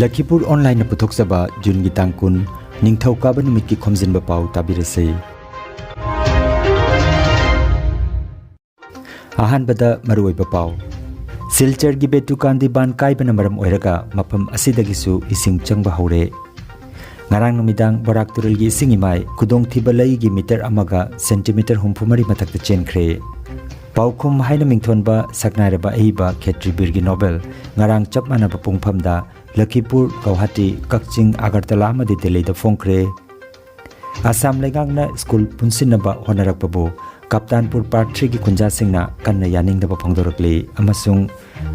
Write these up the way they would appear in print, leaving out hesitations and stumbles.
Lakhipuronline puthokjaba Jungi tangkun ningthaukaaba numitki Khomjinba Pao tabirase. Ahanbada maruoiba pau. Silchargi betukandi ban kaibana maram oiraga mapam asidagisu ising changba haure. Ngarang numidang Barak turulgi ising imai kudong thiba laigi meter amaga centimeter humphumari mathakta chenkre. Paukhum haina mingthonba saknairaba eiba khetri birgi Nobel ngarang chap manaba pungphamda Lakhipur Guwahati Kakching Agartala amadi Delhi da phongkre. Assam legangna school punsinaba honarakpabu Kaptanpur Part 3 ki khunja singna kanna yaningdaba phongdorakli amasung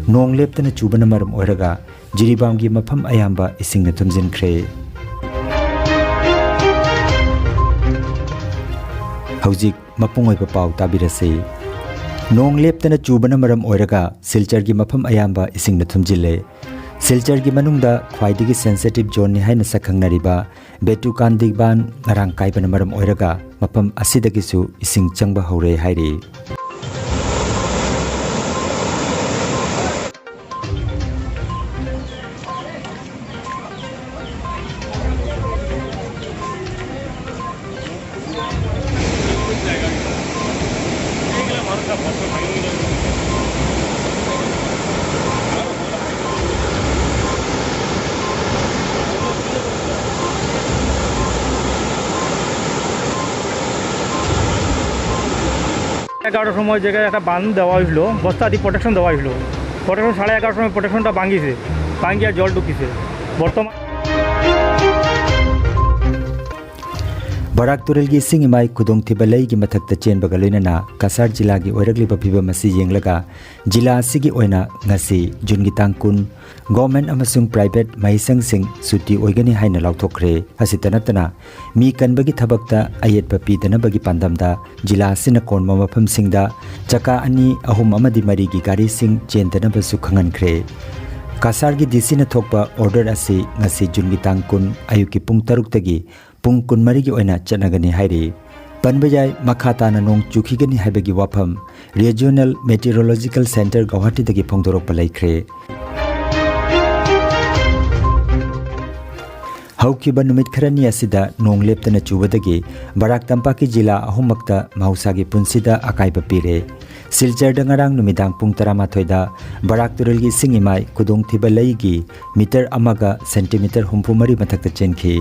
nong leptana chubana maram oiraga jiribamgi mafam ayamba isingna thumjinkhre. Haujik mapungoiba pau tabirase. Nong leptana chubana maram oiraga Silchargi mafam ayamba isingna thumjille. Silchargi manungda khwaidigi sensitive zone ni haina sakhangnariba Betukandi ban ngarang kaibana maram oiraga mapam asidagisu ising changba haure hairi. এগারোটার সময় জায়গায় একটা বাঁধ দেওয়া হয়েছিল, বস্তা দিয়ে protection দেওয়া হয়েছিল। প্রোটেকশন 11:30 সময় প্রোটেকশনটা ভাঙিছে, ভাঙিয়া জল ঢুকিছে। বর্তমান Barak turulgi ising imai kudong thiba laigi mathakta chenbaga loinana Kasar jilagi oiragliba phibam asi yenglaga jila asigi oina ngasi Jungi tangkun government amasung private mahisang sing suti oigani haina lauthokre. Asitanatana mi kanbagi thabakta ayetpa pidanabagi pandamda jila asina konma mafam singda chaka ani ahum amadi mari gi gari sing chendanaba su khangankre. Kasar gi disina thokpa order asi ngasi Jungi tangkun ayuki pung 6 tagi pung 12 gi oina chanagani hairi. Panbajai makhatana nong chukhigani haibagi wafam Regional Meteorological Center Guwahati dagi phongdorokpa laikre. Haukiba numit kharani asida nong leptana chubadagi Barak Tampak jila ahumakta mahusagi punsida akaiba pire. Silchar da ngarang numidang pung 13 da Barak turulgi singimai kudong thiba laigi meter amaga centimeter humphumari mathakta chenkhi.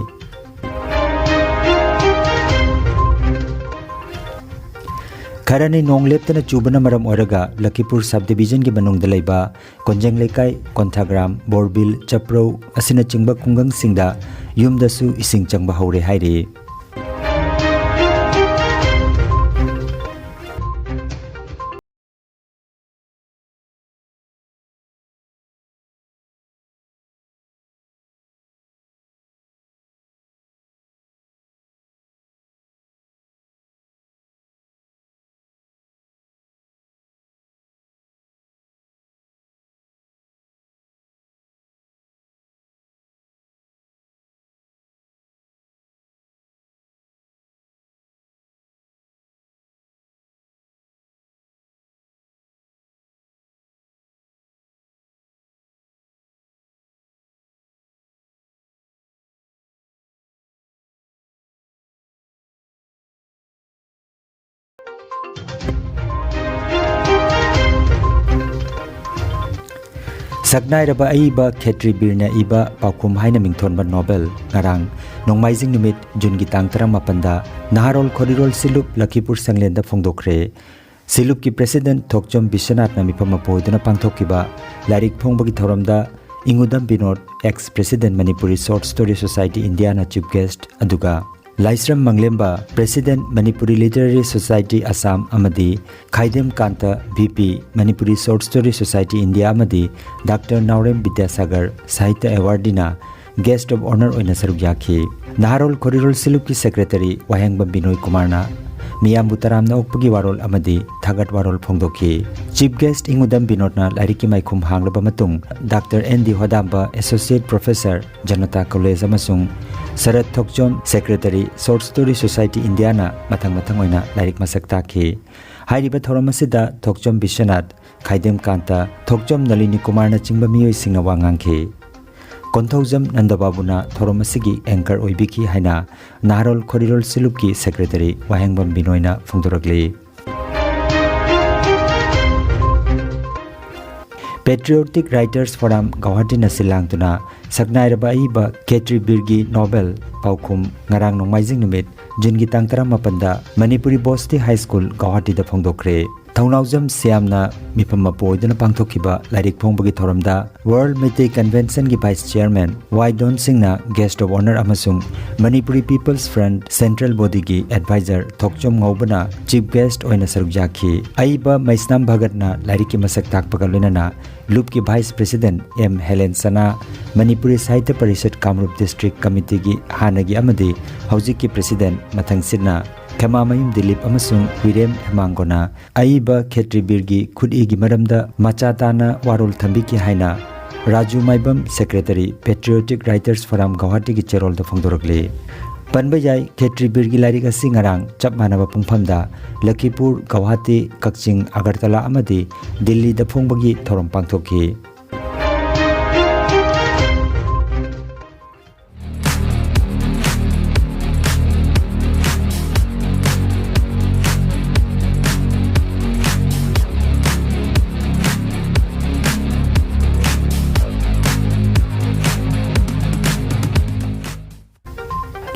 Karani nong leptana chubana maram oiraga Lakhipur subdivision gi manungda leiba Konjang Lekai, Konthagram, Borbil, Chaprau asina chingba kungang singda yumdasu ising changba haure hairi. Saknairaba aiba khetri birna iba paukhum haina mingthonba Nobel ngarang nongmaijing numit Jungi tang 18 da Naharol Khorirol Silup Lakhipur sanglenda phongdokre. Silup ki president Thokchom Biswanath na mipama poiduna pangthokiba lairik phongbagi thoramda Ingudam Binod ex president Manipuri Short Story Society India na chief guest aduga Laisram Manglemba President Manipuri Literary Society Assam amadi Khaidem Kanta VP Manipuri Short Story Society India amadi Dr. Naurem Vidyasagar Sahitya Award dina Guest of Honor oina saruk yakhi. Naharol Khorirol Silup ki Secretary Wahengbam Binoy Kumarna Miyambu taramna okpagi warol amadi thagat warol phongdokhi. Chief guest Ingudam Binodna lairiki maikhum hanglaba matung Dr. N.D. Hodamba Associate Professor Janata College amasung Sarat Thokchom Secretary Short Story Society India na mathang oina lairik masak takhi. Hairiba thoramasida Thokchom Biswanath Khaidem Kanta Thokchom Nalini Kumar na chingba miyoi singna wangangkhi. Konthojam Nandababuna Thoromasigi anchor oibiki haina Naharol Korirol Silupki secretary Wahengbam Binoina Phongdoragli. Patriotic Writers Forum Guwahati na silangtuna saknairaba iba Ketri Birgi Nobel Paukum ngarang nongmaijing numit Jungi tang 18 da Manipuri Bosti High School Guwahati da phongdokre. Thaunaujam Siamna mipamma poiduna pangthokiba lairik phongbagi thoramda World Meitei Convention gi Vice Chairman Waidon Singna Guest of Honor amasung Manipuri People's Front Central Body gi Advisor Thokchom Ngaubana Chief Guest oina sarukjaki. Aiba Maisnam Bhagatna lairiki masak takpaga loinana Loop ki Vice President M. Helen Sana Manipuri Sahitya Parishad Kamrup District Committee gi Hanagi amadi Haujiki President Mathang Sidna Kemamayum Dilip amasung Wirem Hemangona Aiba Ketri Birgi Khudi gi maramda Machatana Warol Thambiki haina Raju Maibam Secretary Patriotic Writers Forum Guwahati gi Cherol da phongdoragli. Panbayai Ketri Birgi larik asi ngarang chap manaba pungphamda Lakhipur Guwahati Kakching Agartala amadi Delhi da phongbagi thorom pangthokhi.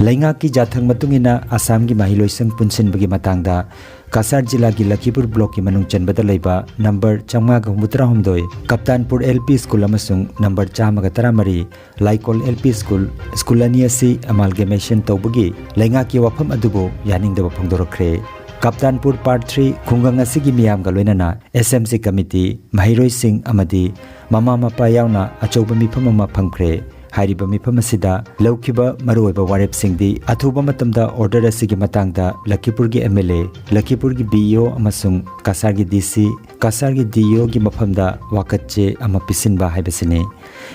Lainga ki jathang matungina Assam gi mahiloisang punsin bagi matangda Kasar jila gi Lakhipur block ki manung chanbada leiba number 593 Kaptanpur LP School amasung number 113 Laikol LP School Skulaniasi amalgamation tawbagi lainga ki wafam adubo yaningda phongdorakre. Kaptanpur Part 3 Khungang asigi miyam ga loinana SMC Committee Mahiroi Singh amadi Mama Mapa yauna achouba mifam ama phangkhre. Hairiba mifam asida laukiba maruoiba warep singdi athuba matamda order asigi matangda Lakhipur gi MLA Lakhipur gi BO amasung Kasar gi DC Kasar gi DO gi mafamda wakatche ama pisinba haibasini.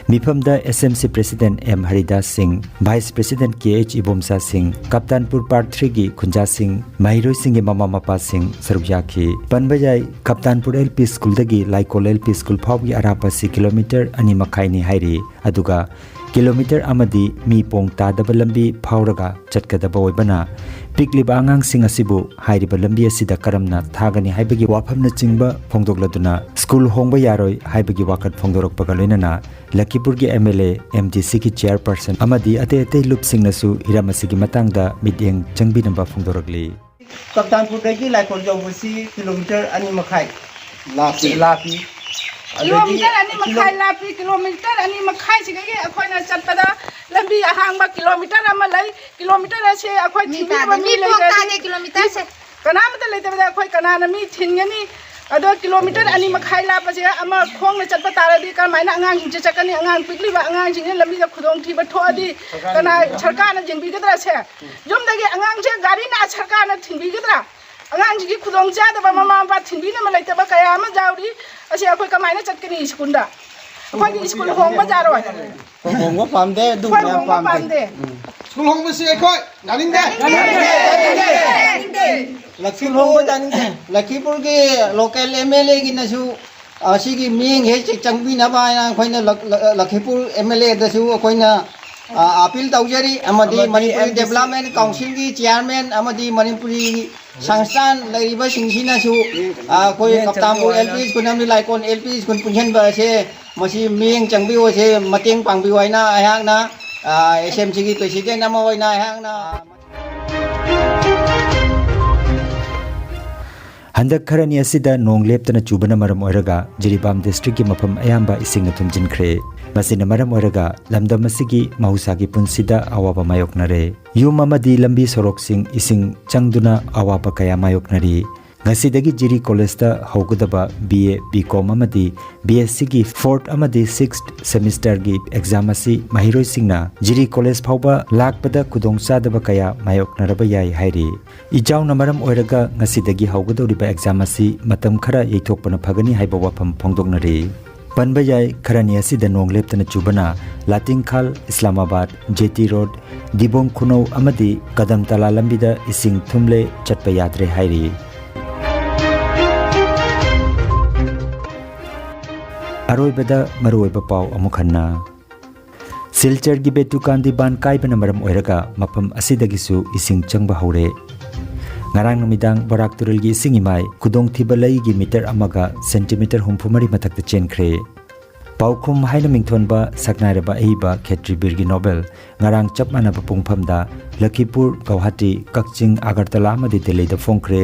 Mifamda SMC President M Haridas Singh Vice President KH Ibomsa Singh Kaptanpur Part 3 gi Khunja Singh Mahiroi Singh gi Mama Mapa Singh sarukjaki. Panbayai Kaptanpur LP School dagi Laikol LP School phawgi arapasi kilometer 2 makhai ni hairi aduga kilometer amadi mi pong tadaba lambi phawraga chatkadaba oibana pikliba angang sing asibu hairiba lambi asida karamna thagani haibagi wafamna chingba phongdokladuna school hongba yaroi haibagi wakat phongdorokpaga loinana Lakhipur gi MLA MDC ki chairperson amadi ate loop singnasu hiramasigi matangda midyeng changbinamba phongdorokli. Kaptanpur dagi Laikol jawbusi kilometer 2 makhai lapi kilometer 2 makhai lapi kilometer 2 makhai sigagi akhoina chatpada lambi ahangba kilometer ama lai kilometer ase akhoi thibaba mi leite kilometer se kanamata leite bada akhoi kanana mi thingani ado kilometer 2 makhai lapase ama khongna chatpa taradi kamaina angang hinje chakani angang pikliba angang jinge lambi da khudong thiba thoadi kana sarkana jingbi gadra se jomdagi angang je gari na sarkana thingbi gadra angang jigi khudong jada ba mama ba thingbi na malaita ba kaya ama jawri ase akhoi kamaina chatkani skunda akhoi school hongba jaro hongba pamde du pamde school hongba se akhoi naninde Lakhipur hongba janinde Lakhipur ki local MLA gi nasu asigi ming he changbi na ba na khoina Lakhipur MLA da su khoina appeal taujari amadi Manipuri Development Council gi chairman amadi Manipuri Sangstan lairiba singsina su koi Kaptanpur LP school namni Laikon LP school punchen ba se masi ming changbi o se mateng pangbi waina ayang na SMC gi president nama waina ayang na Handak kharani asida nong leptana chubana maram oiraga Jiribam district ki mafam ayamba isingna thumjinkhre. Masina maram oiraga lamdam asigi mahusagi punsida awaba mayoknare. Yum amadi lambi sorok sing ising changduna awaba kaya mayoknari. Ngasidagi Jiri College da haugadaba BA BCom amadi BSc gi 4th amadi 6th semester gi exam asi mahiroi singna Jiri College phauba lakpada kudong sadaba kaya mayoknaraba yai hairi. Ijau namaram oiraga ngasidagi haugadoriba exam asi matam khara yeithokpana phagani haiba wafam phongdoknari. Panbayai kharani asida nong leptana chubana Latingkhal Islamabad JT Road Dibong Khunau amadi Kadam Tala lambida ising thumle chatpa yadre hairi. Aroibada maruoiba pau amukhanna Silchar की बेतुकांदी बान Kyber मरम ओइरगा मफम असिदगिसु इसिंग चंगबा हौरे ngarang numidang barak turil gi singimai kudong thibalai gi meter amaga centimeter humphumari mathakta chenkhre paukhum haina mingthonba saknairaba eiba khetribir gi nobel ngarang chapmana ba pungphamda Lakhipur Guwahati Kakching Agartala amadi Delhi da phongkhre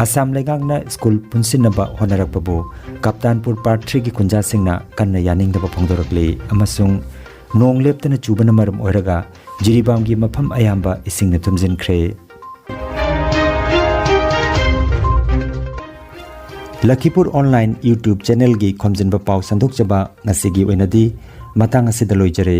Assam legangna school punsinaba honarakpabu Kaptanpur Part 3 gi kunja singna kanna yaningdaba phongdorakle amasung nong leptana chubana maram oiraga jiribam gi mafam ayamba isingna tumjinkhre Lakhipuronline YouTube channel gi Khomjinba Pao sandok jaba ngasigi oinadi matang asidaloi jare